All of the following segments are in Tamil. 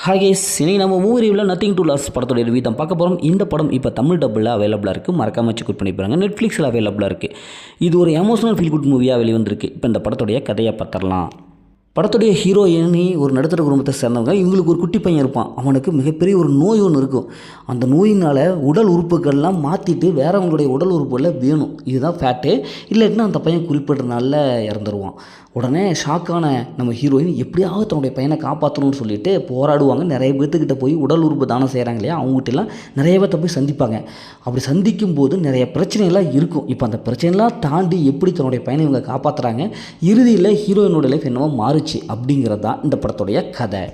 ஹாய் கேஸ், இன்னைக்கு நம்ம மூவி ரிவ்யூவில் நத்திங் டு லாஸ் படத்தோட ரிவ்யூ தான் பார்க்க போகிறோம். இந்த படம் இப்போ தமிழ் டப்பில் அவைலபிளாக இருக்குது. மறக்காம செக் பண்ணி பாருங்க. நெட்ஃப்ளிக்ஸில் அவைலபிளாக இருக்குது. இது ஒரு எமோஷனல் ஃபீல் குட் மூவியாக வெளிவந்திருக்கு. இப்போ இந்த படத்துடைய கதையை பார்த்துடலாம். படத்துடைய ஹீரோயினி ஒரு நடுத்தர குடும்பத்தை சேர்ந்தவங்க. இவங்களுக்கு ஒரு குட்டி பையன் இருப்பான். அவனுக்கு மிகப்பெரிய ஒரு நோய் ஒன்று இருக்கும். அந்த நோயினால் உடல் உறுப்புகள்லாம் மாற்றிட்டு வேறவங்களுடைய உடல் உறுப்புகளில் வேணும். இதுதான் ஃபேட்டு. இல்லாட்டினா அந்த பையன் குறிப்பிட்ட நாளில் இறந்துருவான். உடனே ஷாக்கான நம்ம ஹீரோயின் எப்படியாவது தன்னுடைய பையனை காப்பாற்றணும்னு சொல்லிட்டு போராடுவாங்க. நிறைய பேர்த்துக்கிட்ட போய் உடல் உறுப்பு தானம் செய்கிறாங்க இல்லையா, அவங்ககிட்டலாம் நிறைய பேர்த்த போய் சந்திப்பாங்க. அப்படி சந்திக்கும் போது நிறைய பிரச்சனைலாம் இருக்கும். இப்போ அந்த பிரச்சனைலாம் தாண்டி எப்படி தன்னுடைய பையனை இவங்க காப்பாற்றுறாங்க, இறுதியில் ஹீரோயினோட லைஃப் என்னவோ மாறுச்சு அப்படிங்கிறது தான் இந்த படத்துடைய கதை.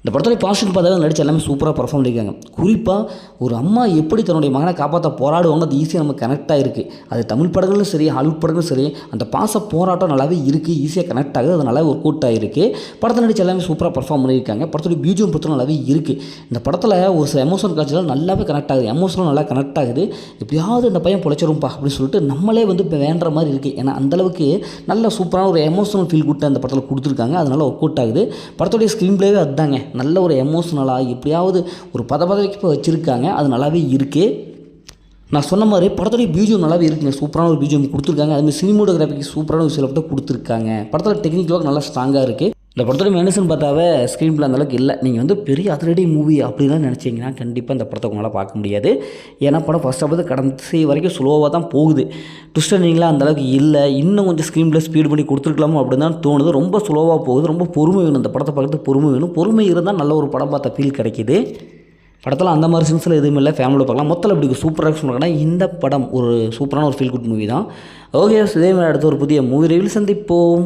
இந்த படத்துடைய பாசிட்டிவ் பார்த்தாலும் நடிச்சு எல்லாமே சூப்பராக பர்ஃபார்ம் பண்ணியிருக்காங்க. குறிப்பாக ஒரு அம்மா எப்படி தன்னுடைய மகனை காப்பாற்ற போராடுவாங்க, அது ஈஸியாக நமக்கு கனெக்டாக இருக்குது. அது தமிழ் படங்களும் சரி, ஹாலிவுட் படங்களும் சரி, அந்த பாச போராட்டம் நல்லாவே இருக்குது. ஈஸியாக கனெக்ட் ஆகுது. அது நல்லா ஒர்க் அவுட் ஆகிருக்கு. படத்தில் நடிச்சு எல்லாமே சூப்பராக பர்ஃபார்ம் பண்ணியிருக்காங்க. படத்துடைய பிஜிஎம் பொறுத்தவரை நல்லாவே இருக்குது. இந்த படத்தில் ஒரு சில எமோஷனல் காட்சிகள் நல்லாவே கனெக்ட் ஆகுது. எமோஷனல் நல்லா கனெக்ட் ஆகுது. எப்படியாவது இந்த பையன் பொழைச்சிரும்பா அப்படின்னு சொல்லிட்டு நம்மளே இப்போ வேண்டுற மாதிரி இருக்குது. ஏன்னா அந்தளவுக்கு நல்ல சூப்பரான ஒரு எமோஷனல் ஃபீல் குட் அந்த படத்தில் கொடுத்துருக்காங்க. அதனால ஒர்க் அவுட் ஆகுது. படத்துடைய ஸ்க்ரீன் பிளேவே அதுதாங்க. நல்ல ஒரு எமோஷனலாக எப்படியாவது ஒரு பதவிக்கு இப்போ வச்சுருக்காங்க. அது நல்லாவே இருக்குது. நான் சொன்ன மாதிரி படத்துடைய பிஜிஎம் நல்லாவே இருக்குங்க. சூப்பரான ஒரு பிஜிஎம் கொடுத்துருக்காங்க. அதுமாதிரி சினிமோட்டோகிராஃபிக்கு சூப்பரான ஒரு சில கொடுத்துருக்காங்க. படத்தில் டெக்னிக்கல் ஒர்க் நல்லா ஸ்ட்ராங்காக இருக்குது. இந்த படத்தோட மைனஸ்ன்னு பார்த்தாவே ஸ்க்ரீன் பிளே அந்தளவுக்கு இல்லை. நீங்கள் பெரிய அதிரடி மூவி அப்படிலாம் நினச்சிங்கன்னா கண்டிப்பாக இந்த படத்தை உங்களால் பார்க்க முடியாது. ஏன்னா படம் ஃபஸ்ட் ஆஃப் கடைசி வரைக்கும் ஸ்லோவாக தான் போகுது. ட்விஸ்டர் நீங்களாம் அந்தளவுக்கு இல்லை. இன்னும் கொஞ்சம் ஸ்க்ரீன் பிளே ஸ்பீட் பண்ணி கொடுத்துருக்கலாமோ அப்படின்னு தான் தோணுது. ரொம்ப ஸ்லோவாக போகுது. ரொம்ப பொறுமை வேணும். இந்த படத்தை பார்க்குறதுக்கு பொறுமை வேணும். பொறுமை இருந்தால் நல்ல ஒரு படம் பார்த்த ஃபீல் கிடைக்கிது. படத்தில் அந்த மாதிரி சீன்ஸில் எதுவும் இல்லை. ஃபேமிலியில் பார்க்கலாம். மொத்தத்தில் இப்படி சூப்பராக சொல்கிறாங்கன்னா இந்த படம் ஒரு சூப்பரான ஒரு ஃபீல் குட் மூவி தான். ஓகே, இதே மாதிரி அடுத்த ஒரு புதிய மூவி ரிவ்யூவில் சந்திப்போம்.